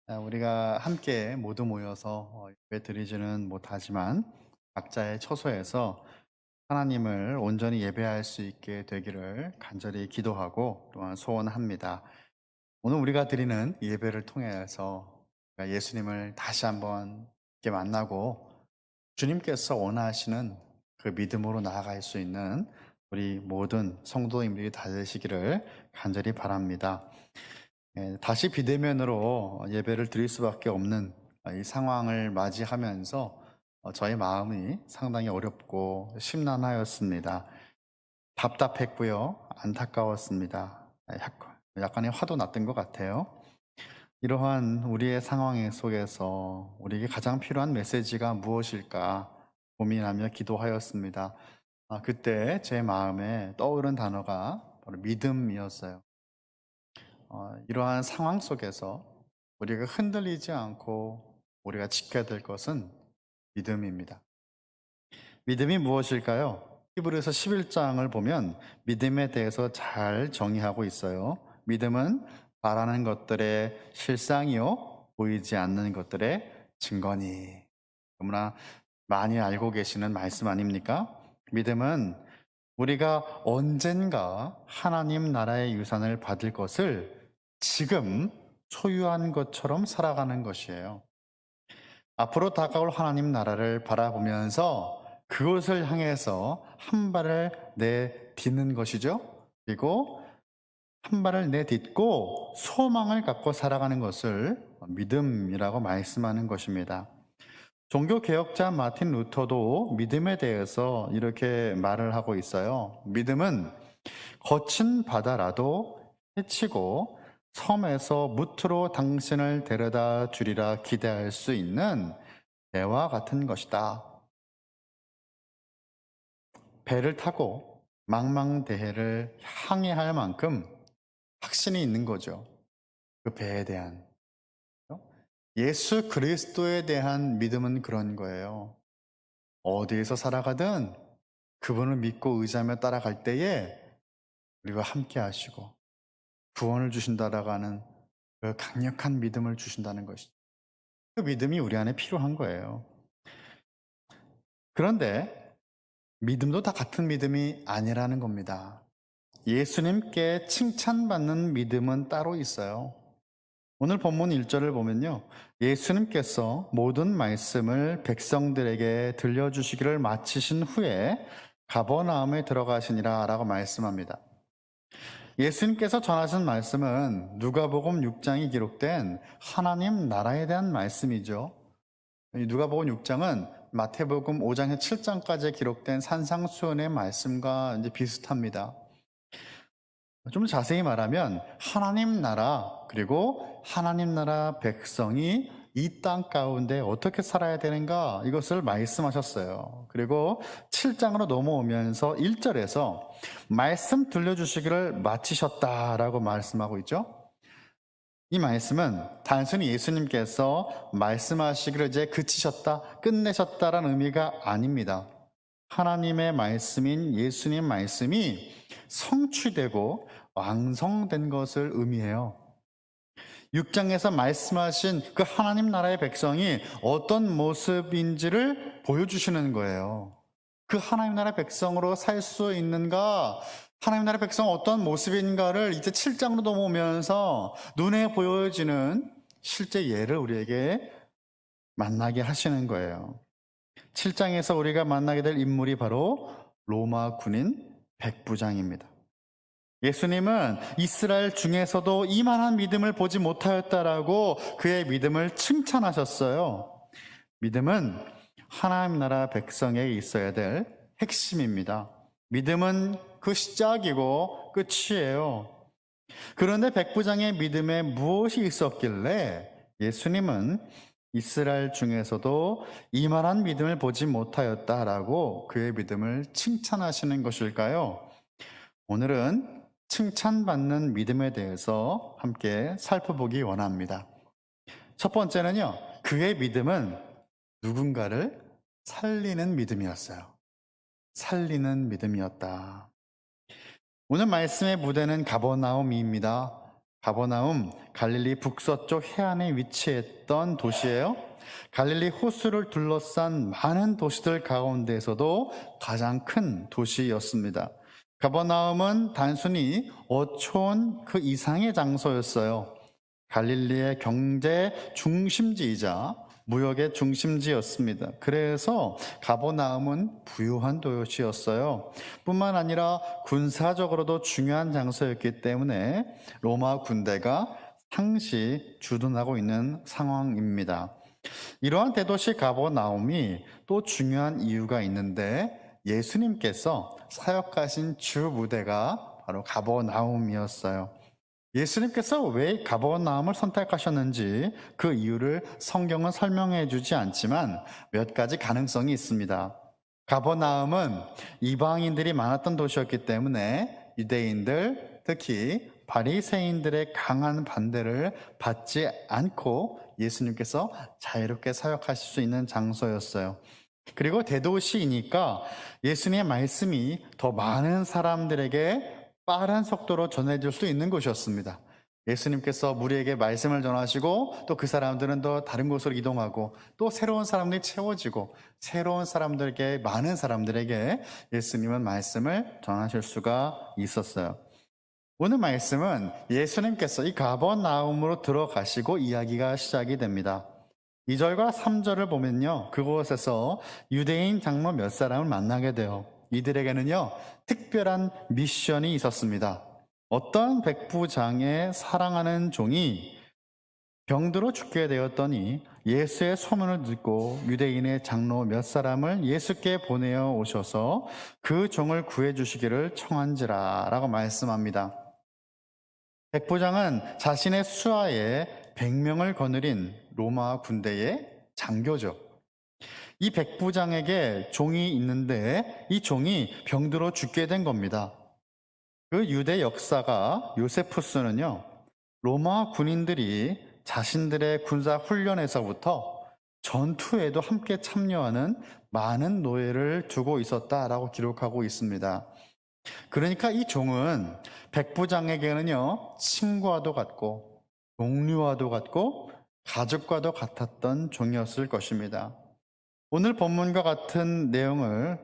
우리가 함께 모두 모여서 예배 드리지는 못하지만 각자의 처소에서 하나님을 온전히 예배할 수 있게 되기를 간절히 기도하고 또한 소원합니다. 오늘 우리가 드리는 이 예배를 통해서 예수님을 다시 한번 이렇게 만나고 주님께서 원하시는 그 믿음으로 나아갈 수 있는 우리 모든 성도님들이 다 되시기를 간절히 바랍니다. 다시 비대면으로 예배를 드릴 수밖에 없는 이 상황을 맞이하면서 저의 마음이 상당히 어렵고 심란하였습니다. 답답했고요. 안타까웠습니다. 약간의 화도 났던 것 같아요. 이러한 우리의 상황 속에서 우리에게 가장 필요한 메시지가 무엇일까 고민하며 기도하였습니다. 그때 제 마음에 떠오른 단어가 바로 믿음이었어요. 이러한 상황 속에서 우리가 흔들리지 않고 우리가 지켜야 될 것은 믿음입니다. 믿음이 무엇일까요? 히브리서 11장을 보면 믿음에 대해서 잘 정의하고 있어요. 믿음은 바라는 것들의 실상이요 보이지 않는 것들의 증거니. 너무나 많이 알고 계시는 말씀 아닙니까? 믿음은 우리가 언젠가 하나님 나라의 유산을 받을 것을 지금 소유한 것처럼 살아가는 것이에요. 앞으로 다가올 하나님 나라를 바라보면서 그것을 향해서 한 발을 내딛는 것이죠. 그리고 한 발을 내딛고 소망을 갖고 살아가는 것을 믿음이라고 말씀하는 것입니다. 종교개혁자 마틴 루터도 믿음에 대해서 이렇게 말을 하고 있어요. 믿음은 거친 바다라도 헤치고 섬에서 무트로 당신을 데려다 주리라 기대할 수 있는 배와 같은 것이다. 배를 타고 망망대해를 항해할 만큼 확신이 있는 거죠. 그 배에 대한. 예수 그리스도에 대한 믿음은 그런 거예요. 어디에서 살아가든 그분을 믿고 의지하며 따라갈 때에 우리와 함께 하시고 구원을 주신다라고 하는 그 강력한 믿음을 주신다는 것이죠. 그 믿음이 우리 안에 필요한 거예요. 그런데 믿음도 다 같은 믿음이 아니라는 겁니다. 예수님께 칭찬받는 믿음은 따로 있어요. 오늘 본문 1절을 보면요. 예수님께서 모든 말씀을 백성들에게 들려주시기를 마치신 후에 가버나움에 들어가시니라 라고 말씀합니다. 예수님께서 전하신 말씀은 누가복음 6장이 기록된 하나님 나라에 대한 말씀이죠. 누가복음 6장은 마태복음 5장에서 7장까지 기록된 산상수훈의 말씀과 이제 비슷합니다. 좀 자세히 말하면 하나님 나라 그리고 하나님 나라 백성이 이 땅 가운데 어떻게 살아야 되는가 이것을 말씀하셨어요. 그리고 7장으로 넘어오면서 1절에서 말씀 들려주시기를 마치셨다라고 말씀하고 있죠. 이 말씀은 단순히 예수님께서 말씀하시기를 이제 그치셨다, 끝내셨다라는 의미가 아닙니다. 하나님의 말씀인 예수님 말씀이 성취되고 완성된 것을 의미해요. 6장에서 말씀하신 그 하나님 나라의 백성이 어떤 모습인지를 보여주시는 거예요. 그 하나님 나라의 백성으로 살 수 있는가, 하나님 나라의 백성은 어떤 모습인가를 이제 7장으로 넘어오면서 눈에 보여지는 실제 예를 우리에게 만나게 하시는 거예요. 7장에서 우리가 만나게 될 인물이 바로 로마 군인 백부장입니다. 예수님은 이스라엘 중에서도 이만한 믿음을 보지 못하였다라고 그의 믿음을 칭찬하셨어요. 믿음은 하나님 나라 백성에게 있어야 될 핵심입니다. 믿음은 그 시작이고 끝이에요. 그런데 백부장의 믿음에 무엇이 있었길래 예수님은 이스라엘 중에서도 이만한 믿음을 보지 못하였다라고 그의 믿음을 칭찬하시는 것일까요? 오늘은 칭찬받는 믿음에 대해서 함께 살펴보기 원합니다. 첫 번째는요, 그의 믿음은 누군가를 살리는 믿음이었어요. 살리는 믿음이었다. 오늘 말씀의 무대는 가버나움입니다. 가버나움, 갈릴리 북서쪽 해안에 위치했던 도시예요. 갈릴리 호수를 둘러싼 많은 도시들 가운데에서도 가장 큰 도시였습니다. 가버나움은 단순히 어촌 그 이상의 장소였어요. 갈릴리의 경제 중심지이자 무역의 중심지였습니다. 그래서 가버나움은 부유한 도시였어요. 뿐만 아니라 군사적으로도 중요한 장소였기 때문에 로마 군대가 상시 주둔하고 있는 상황입니다. 이러한 대도시 가버나움이 또 중요한 이유가 있는데 예수님께서 사역하신 주 무대가 바로 가버나움이었어요. 예수님께서 왜 가버나움을 선택하셨는지 그 이유를 성경은 설명해 주지 않지만 몇 가지 가능성이 있습니다. 가버나움은 이방인들이 많았던 도시였기 때문에 유대인들, 특히 바리새인들의 강한 반대를 받지 않고 예수님께서 자유롭게 사역하실 수 있는 장소였어요. 그리고 대도시이니까 예수님의 말씀이 더 많은 사람들에게 빠른 속도로 전해질 수 있는 곳이었습니다. 예수님께서 무리에게 말씀을 전하시고 또 그 사람들은 또 다른 곳으로 이동하고 또 새로운 사람들이 채워지고 새로운 사람들에게, 많은 사람들에게 예수님은 말씀을 전하실 수가 있었어요. 오늘 말씀은 예수님께서 이 가버나움으로 들어가시고 이야기가 시작이 됩니다. 2절과 3절을 보면요, 그곳에서 유대인 장로 몇 사람을 만나게 돼요. 이들에게는요, 특별한 미션이 있었습니다. 어떤 백부장의 사랑하는 종이 병들어 죽게 되었더니 예수의 소문을 듣고 유대인의 장로 몇 사람을 예수께 보내어 오셔서 그 종을 구해 주시기를 청한지라 라고 말씀합니다. 백부장은 자신의 수하에 100명을 거느린 로마 군대의 장교죠. 이 백부장에게 종이 있는데 이 종이 병들어 죽게 된 겁니다. 그 유대 역사가 요세푸스는요, 로마 군인들이 자신들의 군사 훈련에서부터 전투에도 함께 참여하는 많은 노예를 두고 있었다라고 기록하고 있습니다. 그러니까 이 종은 백부장에게는요, 친구와도 같고 동료와도 같고 가족과도 같았던 종이었을 것입니다. 오늘 본문과 같은 내용을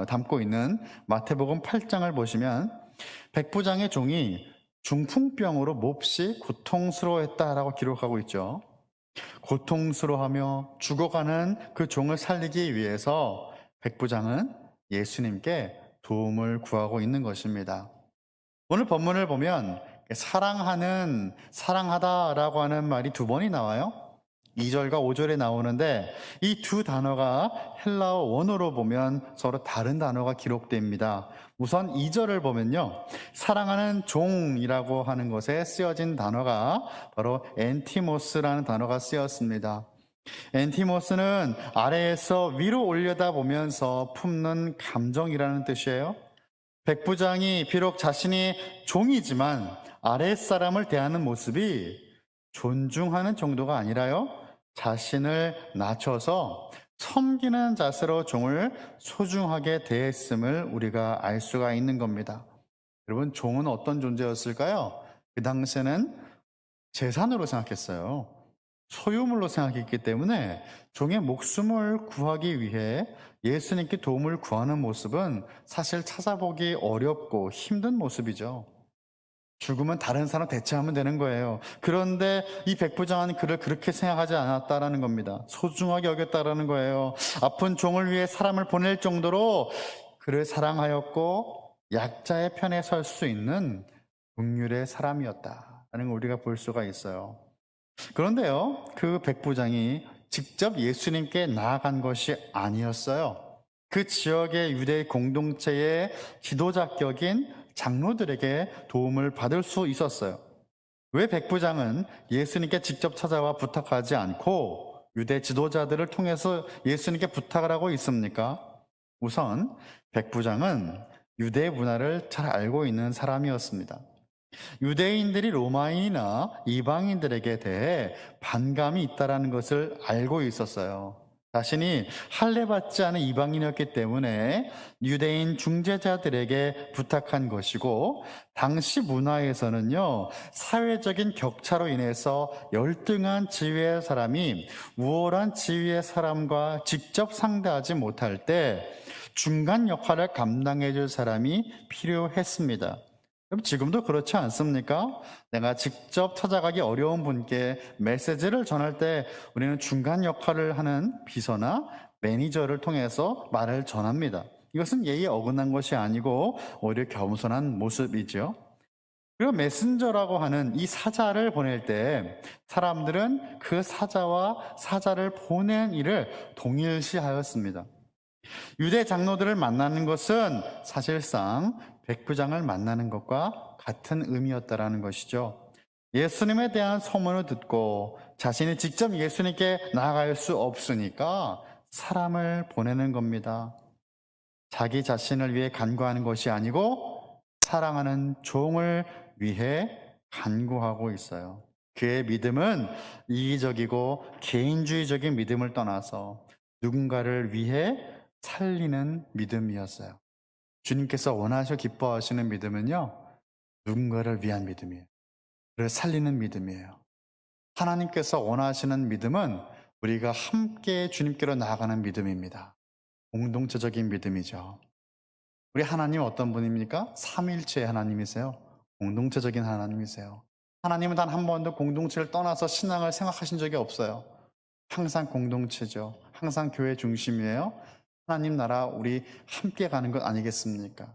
담고 있는 마태복음 8장을 보시면 백부장의 종이 중풍병으로 몹시 고통스러워했다라고 기록하고 있죠. 고통스러워하며 죽어가는 그 종을 살리기 위해서 백부장은 예수님께 도움을 구하고 있는 것입니다. 오늘 본문을 보면 사랑하다라고 하는 말이 2번이 나와요. 2절과 5절에 나오는데 이 두 단어가 헬라어 원어로 보면 서로 다른 단어가 기록됩니다. 우선 2절을 보면요, 사랑하는 종이라고 하는 것에 쓰여진 단어가 바로 엔티모스라는 단어가 쓰였습니다. 엔티모스는 아래에서 위로 올려다보면서 품는 감정이라는 뜻이에요. 백부장이 비록 자신이 종이지만 아랫사람을 대하는 모습이 존중하는 정도가 아니라요, 자신을 낮춰서 섬기는 자세로 종을 소중하게 대했음을 우리가 알 수가 있는 겁니다. 여러분, 종은 어떤 존재였을까요? 그 당시에는 재산으로 생각했어요. 소유물로 생각했기 때문에 종의 목숨을 구하기 위해 예수님께 도움을 구하는 모습은 사실 찾아보기 어렵고 힘든 모습이죠. 죽으면 다른 사람 대체하면 되는 거예요. 그런데 이 백부장은 그를 그렇게 생각하지 않았다라는 겁니다. 소중하게 여겼다라는 거예요. 아픈 종을 위해 사람을 보낼 정도로 그를 사랑하였고 약자의 편에 설 수 있는 긍휼의 사람이었다라는 걸 우리가 볼 수가 있어요. 그런데요, 그 백부장이 직접 예수님께 나아간 것이 아니었어요. 그 지역의 유대 공동체의 지도자격인 장로들에게 도움을 받을 수 있었어요. 왜 백부장은 예수님께 직접 찾아와 부탁하지 않고 유대 지도자들을 통해서 예수님께 부탁을 하고 있습니까? 우선 백부장은 유대 문화를 잘 알고 있는 사람이었습니다. 유대인들이 로마인이나 이방인들에게 대해 반감이 있다는 것을 알고 있었어요. 자신이 할례받지 않은 이방인이었기 때문에 유대인 중재자들에게 부탁한 것이고, 당시 문화에서는요, 사회적인 격차로 인해서 열등한 지위의 사람이 우월한 지위의 사람과 직접 상대하지 못할 때 중간 역할을 감당해 줄 사람이 필요했습니다. 그럼 지금도 그렇지 않습니까? 내가 직접 찾아가기 어려운 분께 메시지를 전할 때 우리는 중간 역할을 하는 비서나 매니저를 통해서 말을 전합니다. 이것은 예의에 어긋난 것이 아니고 오히려 겸손한 모습이죠. 그리고 메신저라고 하는 이 사자를 보낼 때 사람들은 그 사자와 사자를 보낸 일을 동일시하였습니다. 유대 장로들을 만나는 것은 사실상 백부장을 만나는 것과 같은 의미였다라는 것이죠. 예수님에 대한 소문을 듣고 자신이 직접 예수님께 나아갈 수 없으니까 사람을 보내는 겁니다. 자기 자신을 위해 간구하는 것이 아니고 사랑하는 종을 위해 간구하고 있어요. 그의 믿음은 이기적이고 개인주의적인 믿음을 떠나서 누군가를 위해 살리는 믿음이었어요. 주님께서 원하셔 기뻐하시는 믿음은요, 누군가를 위한 믿음이에요. 그를 살리는 믿음이에요. 하나님께서 원하시는 믿음은 우리가 함께 주님께로 나아가는 믿음입니다. 공동체적인 믿음이죠. 우리 하나님 어떤 분입니까? 삼위일체의 하나님이세요. 공동체적인 하나님이세요. 하나님은 단 한 번도 공동체를 떠나서 신앙을 생각하신 적이 없어요. 항상 공동체죠. 항상 교회 중심이에요. 하나님 나라 우리 함께 가는 것 아니겠습니까?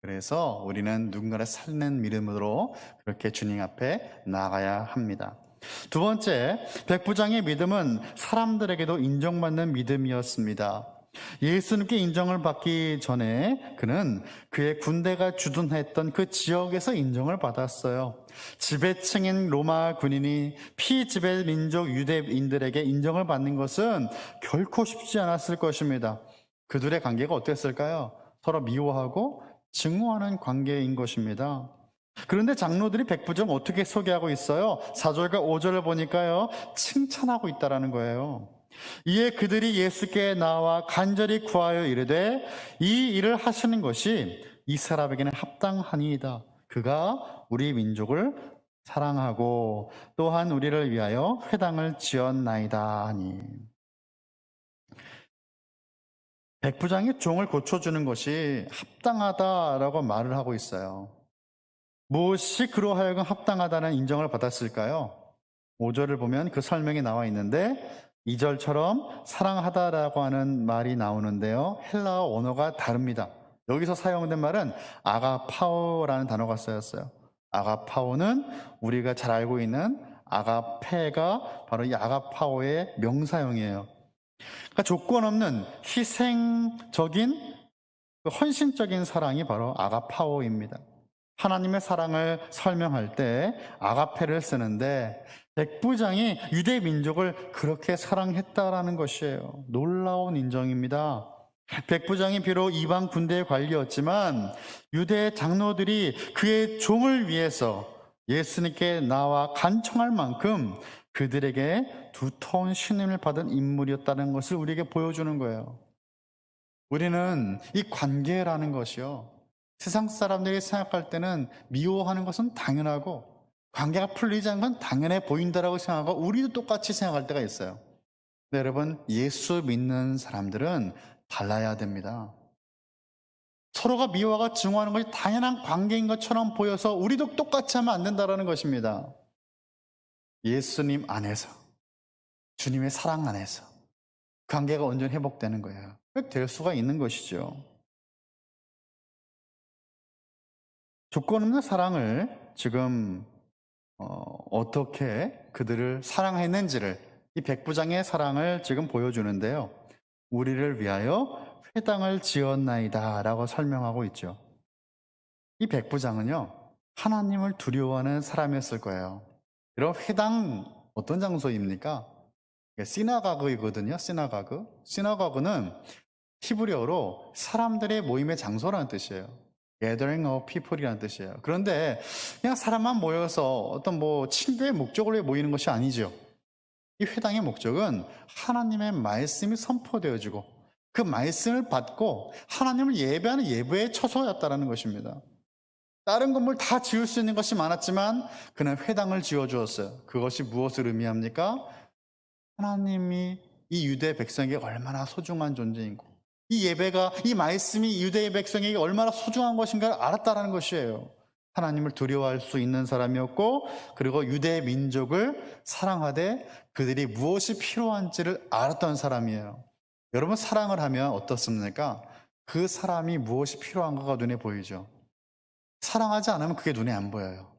그래서 우리는 누군가를 살리는 믿음으로 그렇게 주님 앞에 나가야 합니다. 두 번째, 백부장의 믿음은 사람들에게도 인정받는 믿음이었습니다. 예수님께 인정을 받기 전에 그는 그의 군대가 주둔했던 그 지역에서 인정을 받았어요. 지배층인 로마 군인이 피지배 민족 유대인들에게 인정을 받는 것은 결코 쉽지 않았을 것입니다. 그들의 관계가 어땠을까요? 서로 미워하고 증오하는 관계인 것입니다. 그런데 장로들이 백부장 어떻게 소개하고 있어요? 4절과 5절을 보니까요, 칭찬하고 있다라는 거예요. 이에 그들이 예수께 나와 간절히 구하여 이르되 이 일을 하시는 것이 이 사람에게는 합당하니이다. 그가 우리 민족을 사랑하고 또한 우리를 위하여 회당을 지었나이다 하니. 백부장이 종을 고쳐주는 것이 합당하다라고 말을 하고 있어요. 무엇이 그로 하여금 합당하다는 인정을 받았을까요? 5절을 보면 그 설명이 나와 있는데 2절처럼 사랑하다라고 하는 말이 나오는데요. 헬라어 언어가 다릅니다. 여기서 사용된 말은 아가파오라는 단어가 쓰였어요. 아가파오는 우리가 잘 알고 있는 아가페가 바로 이 아가파오의 명사형이에요. 그러니까 조건 없는 희생적인 헌신적인 사랑이 바로 아가파오입니다. 하나님의 사랑을 설명할 때 아가페를 쓰는데 백부장이 유대 민족을 그렇게 사랑했다라는 것이에요. 놀라운 인정입니다. 백부장이 비록 이방 군대의 관리였지만 유대 장로들이 그의 종을 위해서 예수님께 나와 간청할 만큼 그들에게 두터운 신임을 받은 인물이었다는 것을 우리에게 보여주는 거예요. 우리는 이 관계라는 것이요, 세상 사람들이 생각할 때는 미워하는 것은 당연하고 관계가 풀리지 않은 건 당연해 보인다라고 생각하고 우리도 똑같이 생각할 때가 있어요. 근데 여러분, 예수 믿는 사람들은 달라야 됩니다. 서로가 미워하고 증오하는 것이 당연한 관계인 것처럼 보여서 우리도 똑같이 하면 안 된다는 것입니다. 예수님 안에서, 주님의 사랑 안에서 관계가 온전히 회복되는 거예요. 될 수가 있는 것이죠. 조건 없는 사랑을 지금 어떻게 그들을 사랑했는지를, 이 백부장의 사랑을 지금 보여주는데요. 우리를 위하여 회당을 지었나이다 라고 설명하고 있죠. 이 백부장은요, 하나님을 두려워하는 사람이었을 거예요. 이런 회당 어떤 장소입니까? 시나가그이거든요. 시나가그는 히브리어로 사람들의 모임의 장소라는 뜻이에요. gathering of people이라는 뜻이에요. 그런데 그냥 사람만 모여서 어떤 친교의 목적을 위해 모이는 것이 아니죠. 이 회당의 목적은 하나님의 말씀이 선포되어지고 그 말씀을 받고 하나님을 예배하는 예배의 처소였다라는 것입니다. 다른 건물 다 지을 수 있는 것이 많았지만 그는 회당을 지어주었어요. 그것이 무엇을 의미합니까? 하나님이 이 유대 백성에게 얼마나 소중한 존재인고 이 예배가, 이 말씀이 유대의 백성에게 얼마나 소중한 것인가를 알았다라는 것이에요. 하나님을 두려워할 수 있는 사람이었고, 그리고 유대 민족을 사랑하되 그들이 무엇이 필요한지를 알았던 사람이에요. 여러분, 사랑을 하면 어떻습니까? 그 사람이 무엇이 필요한가가 눈에 보이죠. 사랑하지 않으면 그게 눈에 안 보여요.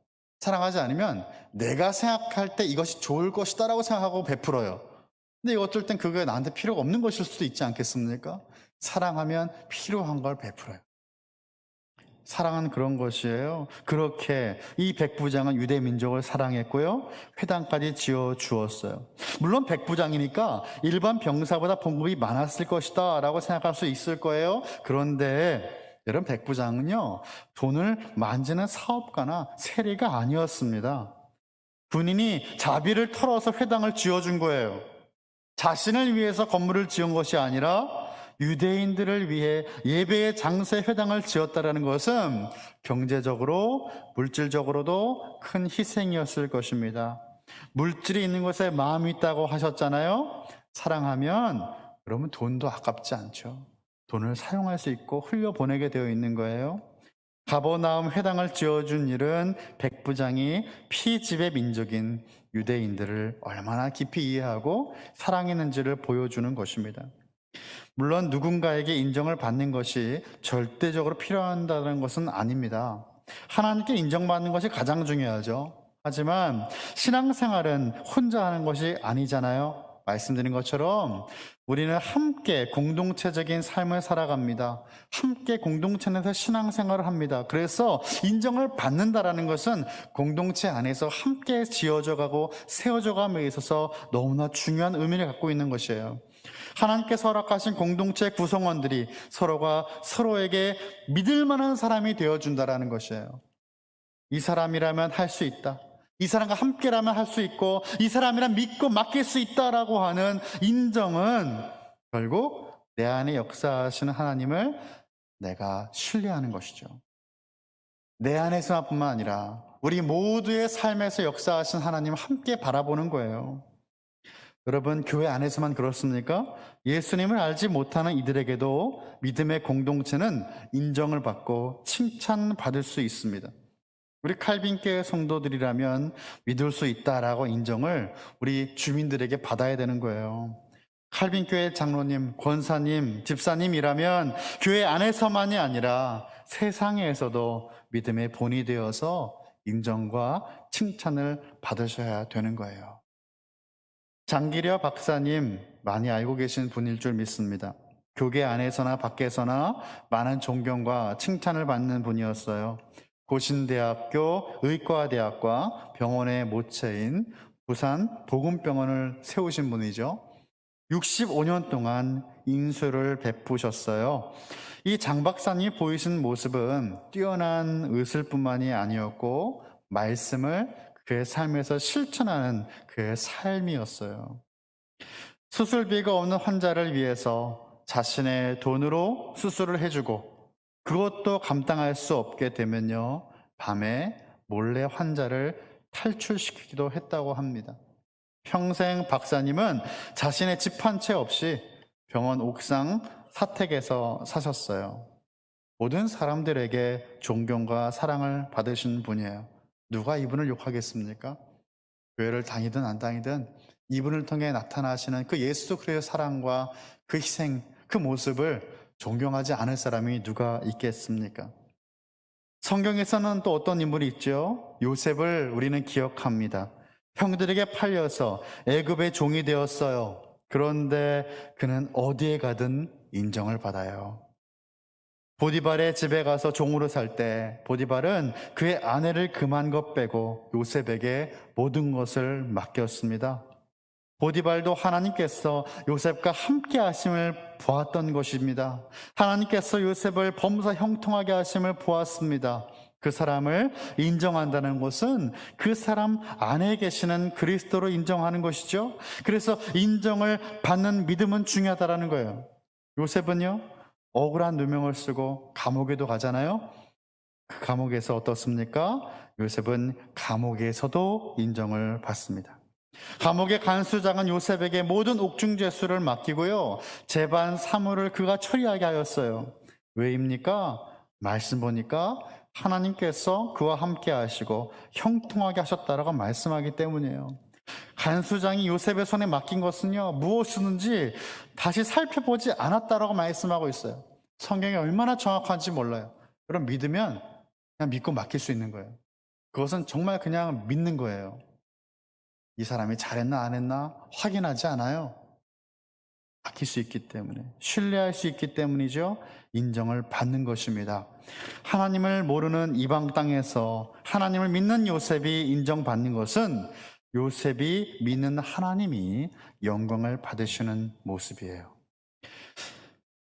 사랑하지 않으면 내가 생각할 때 이것이 좋을 것이다라고 생각하고 베풀어요. 근데 어쩔 땐 그게 나한테 필요가 없는 것일 수도 있지 않겠습니까? 사랑하면 필요한 걸 베풀어요. 사랑은 그런 것이에요. 그렇게 이 백부장은 유대 민족을 사랑했고요. 회당까지 지어 주었어요. 물론 백부장이니까 일반 병사보다 봉급이 많았을 것이다 라고 생각할 수 있을 거예요. 그런데 여러분, 백부장은요, 돈을 만지는 사업가나 세리가 아니었습니다. 군인이 자비를 털어서 회당을 지어준 거예요. 자신을 위해서 건물을 지은 것이 아니라 유대인들을 위해 예배의 장소에 회당을 지었다는 것은 경제적으로, 물질적으로도 큰 희생이었을 것입니다. 물질이 있는 것에 마음이 있다고 하셨잖아요. 사랑하면 그러면 돈도 아깝지 않죠. 돈을 사용할 수 있고 흘려보내게 되어 있는 거예요. 가버나움 회당을 지어준 일은 백부장이 피지배 민족인 유대인들을 얼마나 깊이 이해하고 사랑했는지를 보여주는 것입니다. 물론 누군가에게 인정을 받는 것이 절대적으로 필요하다는 것은 아닙니다. 하나님께 인정받는 것이 가장 중요하죠. 하지만 신앙생활은 혼자 하는 것이 아니잖아요. 말씀드린 것처럼 우리는 함께 공동체적인 삶을 살아갑니다. 함께 공동체 내에서 신앙생활을 합니다. 그래서 인정을 받는다라는 것은 공동체 안에서 함께 지어져 가고 세워져 감에 있어서 너무나 중요한 의미를 갖고 있는 것이에요. 하나님께서 허락하신 공동체 구성원들이 서로가 서로에게 믿을 만한 사람이 되어준다라는 것이에요. 이 사람이라면 할 수 있다. 이 사람과 함께라면 할 수 있고 이 사람이란 믿고 맡길 수 있다라고 하는 인정은 결국 내 안에 역사하시는 하나님을 내가 신뢰하는 것이죠. 내 안에서뿐만 아니라 우리 모두의 삶에서 역사하신 하나님을 함께 바라보는 거예요. 여러분, 교회 안에서만 그렇습니까? 예수님을 알지 못하는 이들에게도 믿음의 공동체는 인정을 받고 칭찬받을 수 있습니다. 우리 칼빈교회 성도들이라면 믿을 수 있다라고 인정을 우리 주민들에게 받아야 되는 거예요. 칼빈교회 장로님, 권사님, 집사님이라면 교회 안에서만이 아니라 세상에서도 믿음의 본이 되어서 인정과 칭찬을 받으셔야 되는 거예요. 장기려 박사님, 많이 알고 계신 분일 줄 믿습니다. 교계 안에서나 밖에서나 많은 존경과 칭찬을 받는 분이었어요. 고신대학교 의과대학과 병원의 모체인 부산 복음병원을 세우신 분이죠. 65년 동안 인수를 베푸셨어요. 이 장 박사님이 보이신 모습은 뛰어난 의술뿐만이 아니었고 말씀을 그의 삶에서 실천하는 그의 삶이었어요. 수술비가 없는 환자를 위해서 자신의 돈으로 수술을 해주고 그것도 감당할 수 없게 되면요, 밤에 몰래 환자를 탈출시키기도 했다고 합니다. 평생 박사님은 자신의 집 한 채 없이 병원 옥상 사택에서 사셨어요. 모든 사람들에게 존경과 사랑을 받으신 분이에요. 누가 이분을 욕하겠습니까? 교회를 다니든 안 다니든 이분을 통해 나타나시는 그 예수 그리스도의 사랑과 그 희생, 그 모습을 존경하지 않을 사람이 누가 있겠습니까? 성경에서는 또 어떤 인물이 있죠? 요셉을 우리는 기억합니다. 형들에게 팔려서 애굽의 종이 되었어요. 그런데 그는 어디에 가든 인정을 받아요. 보디발의 집에 가서 종으로 살 때 보디발은 그의 아내를 금한 것 빼고 요셉에게 모든 것을 맡겼습니다. 보디발도 하나님께서 요셉과 함께 하심을 보았던 것입니다. 하나님께서 요셉을 범사 형통하게 하심을 보았습니다. 그 사람을 인정한다는 것은 그 사람 안에 계시는 그리스도로 인정하는 것이죠. 그래서 인정을 받는 믿음은 중요하다는 거예요. 요셉은요, 억울한 누명을 쓰고 감옥에도 가잖아요. 그 감옥에서 어떻습니까? 요셉은 감옥에서도 인정을 받습니다. 감옥의 간수장은 요셉에게 모든 옥중죄수를 맡기고요, 재반 사무를 그가 처리하게 하였어요. 왜입니까? 말씀 보니까 하나님께서 그와 함께 하시고 형통하게 하셨다라고 말씀하기 때문이에요. 간수장이 요셉의 손에 맡긴 것은요, 무엇이든지 다시 살펴보지 않았다라고 말씀하고 있어요. 성경이 얼마나 정확한지 몰라요. 그럼 믿으면 그냥 믿고 맡길 수 있는 거예요. 그것은 정말 그냥 믿는 거예요. 이 사람이 잘했나 안 했나 확인하지 않아요. 맡길 수 있기 때문에, 신뢰할 수 있기 때문이죠. 인정을 받는 것입니다. 하나님을 모르는 이방 땅에서 하나님을 믿는 요셉이 인정받는 것은 요셉이 믿는 하나님이 영광을 받으시는 모습이에요.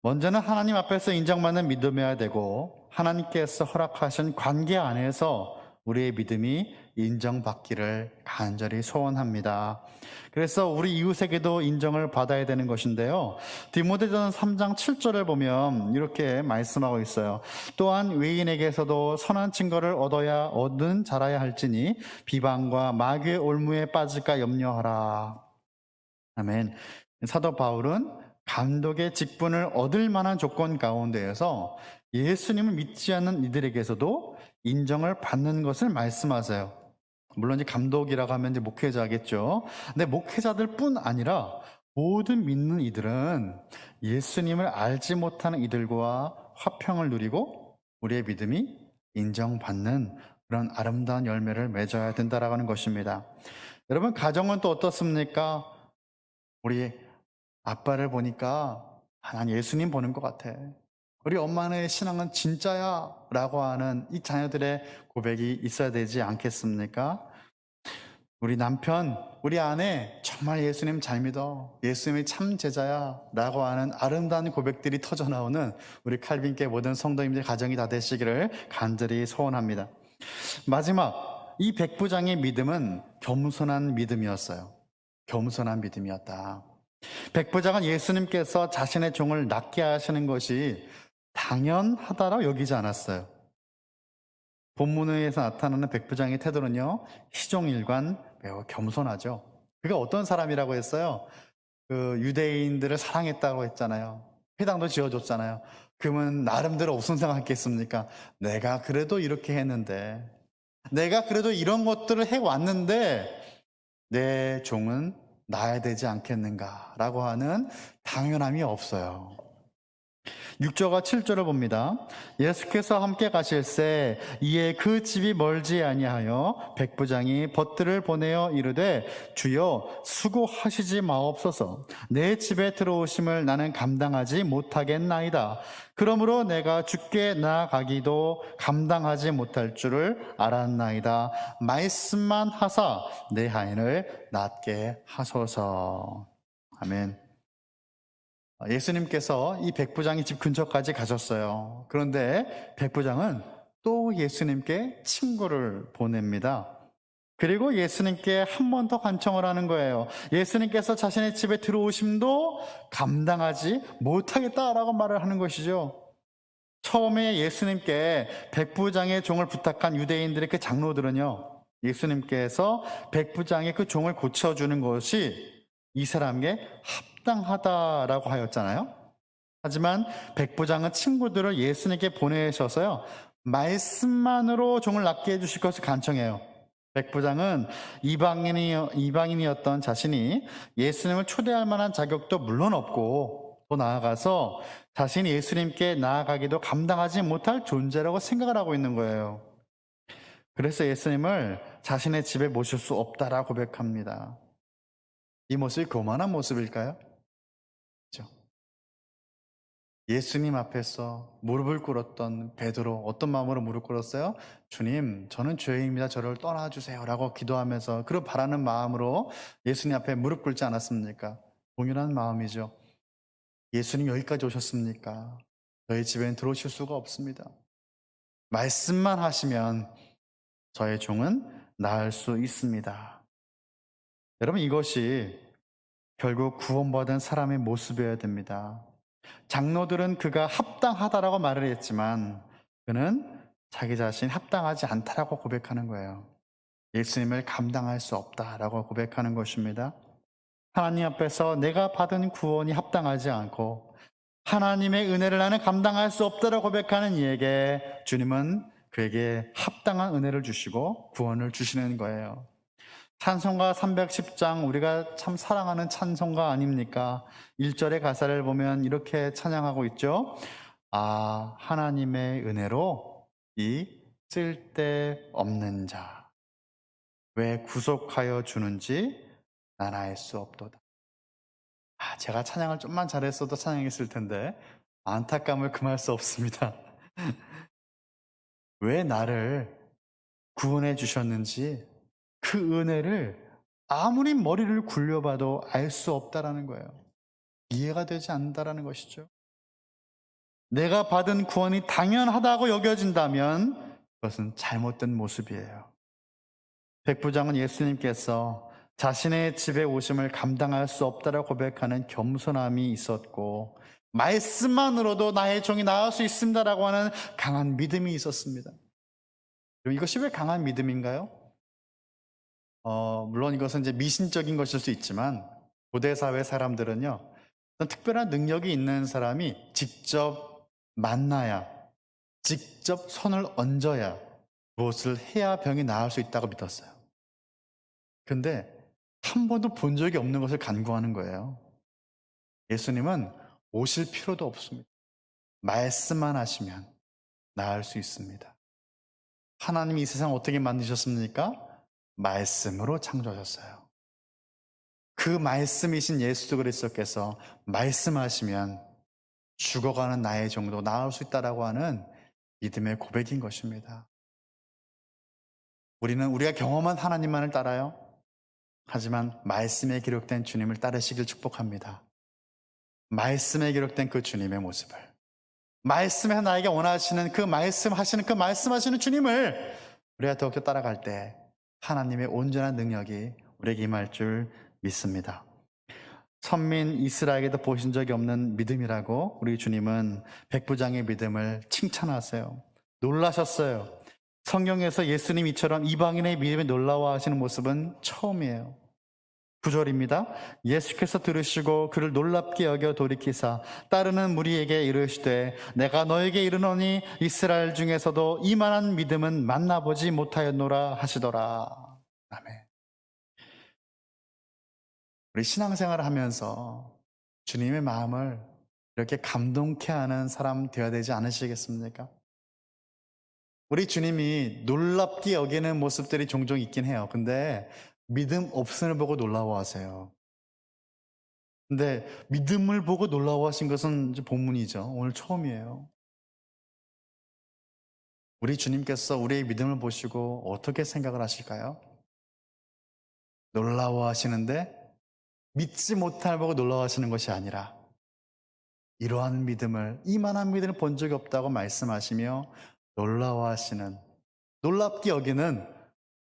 먼저는 하나님 앞에서 인정받는 믿음이어야 되고, 하나님께서 허락하신 관계 안에서 우리의 믿음이 인정받기를 간절히 소원합니다. 그래서 우리 이웃에게도 인정을 받아야 되는 것인데요. 디모데전서 3장 7절을 보면 이렇게 말씀하고 있어요. 또한 외인에게서도 선한 증거를 얻은 자라야 할지니 비방과 마귀의 올무에 빠질까 염려하라. 아멘. 사도 바울은 감독의 직분을 얻을 만한 조건 가운데에서 예수님을 믿지 않는 이들에게서도 인정을 받는 것을 말씀하세요. 물론 이제 감독이라고 하면 이제 목회자겠죠. 근데 목회자들 뿐 아니라 모든 믿는 이들은 예수님을 알지 못하는 이들과 화평을 누리고 우리의 믿음이 인정받는 그런 아름다운 열매를 맺어야 된다라고 하는 것입니다. 여러분, 가정은 또 어떻습니까? 우리 아빠를 보니까 난 예수님 보는 것 같아. 우리 엄마의 신앙은 진짜야 라고 하는 이 자녀들의 고백이 있어야 되지 않겠습니까? 우리 남편, 우리 아내 정말 예수님 잘 믿어. 예수님이 참 제자야 라고 하는 아름다운 고백들이 터져나오는 우리 칼빈교회 모든 성도님들 가정이 다 되시기를 간절히 소원합니다. 마지막, 이 백부장의 믿음은 겸손한 믿음이었어요. 겸손한 믿음이었다. 백부장은 예수님께서 자신의 종을 낫게 하시는 것이 당연하다라고 여기지 않았어요. 본문에서 나타나는 백부장의 태도는요, 시종일관 매우 겸손하죠. 그가 어떤 사람이라고 했어요? 그 유대인들을 사랑했다고 했잖아요. 회당도 지어줬잖아요. 그러면 나름대로 무슨 생각했겠습니까? 내가 그래도 이렇게 했는데, 내가 그래도 이런 것들을 해왔는데 내 종은 나야 되지 않겠는가라고 하는 당연함이 없어요. 6절과 7절을 봅니다. 예수께서 함께 가실새 이에 그 집이 멀지 아니하여 백부장이 벗들을 보내어 이르되 주여 수고하시지 마옵소서. 내 집에 들어오심을 나는 감당하지 못하겠나이다. 그러므로 내가 주께 나아가기도 감당하지 못할 줄을 알았나이다. 말씀만 하사 내 하인을 낫게 하소서. 아멘. 예수님께서 이 백부장의 집 근처까지 가셨어요. 그런데 백부장은 또 예수님께 친구를 보냅니다. 그리고 예수님께 한 번 더 간청을 하는 거예요. 예수님께서 자신의 집에 들어오심도 감당하지 못하겠다라고 말을 하는 것이죠. 처음에 예수님께 백부장의 종을 부탁한 유대인들의 그 장로들은요, 예수님께서 백부장의 그 종을 고쳐주는 것이 이 사람에게 합당하다라고 하였잖아요. 하지만 백부장은 친구들을 예수님께 보내셔서요, 말씀만으로 종을 낫게 해주실 것을 간청해요. 백부장은 이방인이었던 자신이 예수님을 초대할 만한 자격도 물론 없고, 또 나아가서 자신이 예수님께 나아가기도 감당하지 못할 존재라고 생각을 하고 있는 거예요. 그래서 예수님을 자신의 집에 모실 수 없다라고 고백합니다. 이 모습이 교만한 모습일까요? 그렇죠? 예수님 앞에서 무릎을 꿇었던 베드로, 어떤 마음으로 무릎 꿇었어요? 주님, 저는 죄인입니다. 저를 떠나주세요 라고 기도하면서 그런 바라는 마음으로 예수님 앞에 무릎 꿇지 않았습니까? 동일한 마음이죠. 예수님 여기까지 오셨습니까? 저희 집에는 들어오실 수가 없습니다. 말씀만 하시면 저의 종은 나을 수 있습니다. 여러분, 이것이 결국 구원받은 사람의 모습이어야 됩니다. 장로들은 그가 합당하다라고 말을 했지만 그는 자기 자신이 합당하지 않다라고 고백하는 거예요. 예수님을 감당할 수 없다라고 고백하는 것입니다. 하나님 앞에서 내가 받은 구원이 합당하지 않고 하나님의 은혜를 나는 감당할 수 없다라고 고백하는 이에게 주님은 그에게 합당한 은혜를 주시고 구원을 주시는 거예요. 찬송가 310장, 우리가 참 사랑하는 찬송가 아닙니까? 1절의 가사를 보면 이렇게 찬양하고 있죠. 아, 하나님의 은혜로 이 쓸데없는 자 왜 구속하여 주는지 난 알 수 없도다. 제가 찬양을 좀만 잘했어도 찬양했을 텐데 안타까움을 금할 수 없습니다. 왜 나를 구원해 주셨는지 그 은혜를 아무리 머리를 굴려봐도 알 수 없다라는 거예요. 이해가 되지 않는다라는 것이죠. 내가 받은 구원이 당연하다고 여겨진다면 그것은 잘못된 모습이에요. 백부장은 예수님께서 자신의 집에 오심을 감당할 수 없다라고 고백하는 겸손함이 있었고 말씀만으로도 나의 종이 나을 수 있습니다라고 하는 강한 믿음이 있었습니다. 이것이 왜 강한 믿음인가요? 물론 이것은 이제 미신적인 것일 수 있지만 고대 사회 사람들은요, 특별한 능력이 있는 사람이 직접 만나야, 직접 손을 얹어야 무엇을 해야 병이 나을 수 있다고 믿었어요. 근데 한 번도 본 적이 없는 것을 간구하는 거예요. 예수님은 오실 필요도 없습니다. 말씀만 하시면 나을 수 있습니다. 하나님이 이 세상 어떻게 만드셨습니까? 말씀으로 창조하셨어요. 그 말씀이신 예수 그리스도께서 말씀하시면 죽어가는 나의 정도 나을 수 있다라고 하는 믿음의 고백인 것입니다. 우리가 경험한 하나님만을 따라요. 하지만 말씀에 기록된 주님을 따르시길 축복합니다. 말씀에 기록된 그 주님의 모습을, 말씀에 나에게 원하시는 그 말씀하시는 주님을 우리가 더욱더 따라갈 때 하나님의 온전한 능력이 우리에게 임할 줄 믿습니다. 선민 이스라엘에게도 보신 적이 없는 믿음이라고 우리 주님은 백부장의 믿음을 칭찬하세요. 놀라셨어요. 성경에서 예수님 이처럼 이방인의 믿음에 놀라워하시는 모습은 처음이에요. 9절입니다. 예수께서 들으시고 그를 놀랍게 여겨 돌이키사 따르는 무리에게 이르시되 내가 너에게 이르노니 이스라엘 중에서도 이만한 믿음은 만나보지 못하였노라 하시더라. 아멘. 우리 신앙생활을 하면서 주님의 마음을 이렇게 감동케 하는 사람 되어야 되지 않으시겠습니까? 우리 주님이 놀랍게 여기는 모습들이 종종 있긴 해요. 근데 믿음 없음을 보고 놀라워하세요. 근데 믿음을 보고 놀라워하신 것은 본문이죠. 오늘 처음이에요. 우리 주님께서 우리의 믿음을 보시고 어떻게 생각을 하실까요? 놀라워하시는데 믿지 못할 보고 놀라워하시는 것이 아니라 이러한 믿음을, 이만한 믿음을 본 적이 없다고 말씀하시며 놀라워하시는, 놀랍게 여기는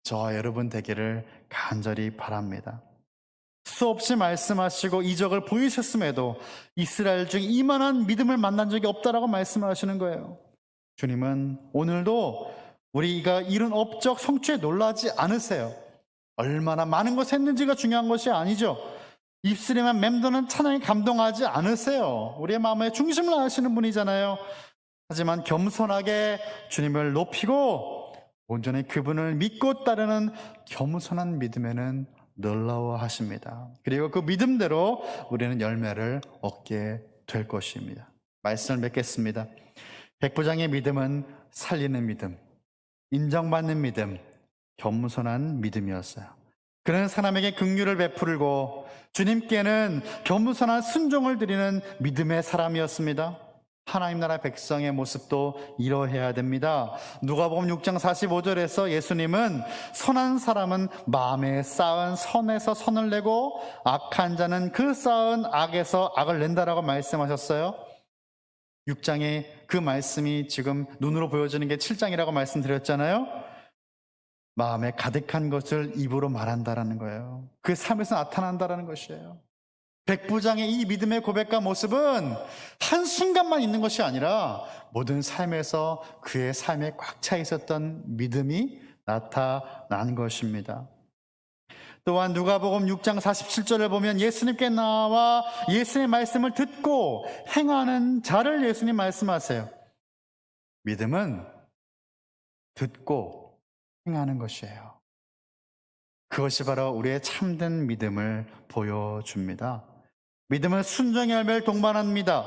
저와 여러분 되기를 간절히 바랍니다. 수없이 말씀하시고 이적을 보이셨음에도 이스라엘 중에 이만한 믿음을 만난 적이 없다라고 말씀하시는 거예요. 주님은 오늘도 우리가 이룬 업적 성취에 놀라지 않으세요. 얼마나 많은 것을 했는지가 중요한 것이 아니죠. 입술에만 맴도는 찬양에 감동하지 않으세요. 우리의 마음의 중심을 아시는 분이잖아요. 하지만 겸손하게 주님을 높이고 온전히 그분을 믿고 따르는 겸손한 믿음에는 놀라워하십니다. 그리고 그 믿음대로 우리는 열매를 얻게 될 것입니다. 말씀을 맺겠습니다. 백부장의 믿음은 살리는 믿음, 인정받는 믿음, 겸손한 믿음이었어요. 그는 사람에게 긍휼을 베풀고 주님께는 겸손한 순종을 드리는 믿음의 사람이었습니다. 하나님 나라 백성의 모습도 이러해야 됩니다. 누가복음 6장 45절에서 예수님은 선한 사람은 마음에 쌓은 선에서 선을 내고 악한 자는 그 쌓은 악에서 악을 낸다라고 말씀하셨어요. 6장에 그 말씀이 지금 눈으로 보여지는 게 7장이라고 말씀드렸잖아요. 마음에 가득한 것을 입으로 말한다라는 거예요. 그 삶에서 나타난다라는 것이에요. 백부장의 이 믿음의 고백과 모습은 한순간만 있는 것이 아니라 모든 삶에서 그의 삶에 꽉 차 있었던 믿음이 나타난 것입니다. 또한 누가복음 6장 47절을 보면 예수님께 나와 예수님의 말씀을 듣고 행하는 자를 예수님 말씀하세요. 믿음은 듣고 행하는 것이에요. 그것이 바로 우리의 참된 믿음을 보여줍니다. 믿음은 순종의 열매를 동반합니다.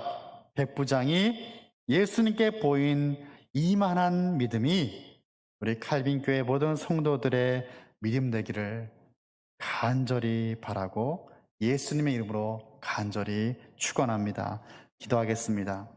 백부장이 예수님께 보인 이만한 믿음이 우리 칼빈교회 모든 성도들의 믿음 되기를 간절히 바라고 예수님의 이름으로 간절히 축원합니다. 기도하겠습니다.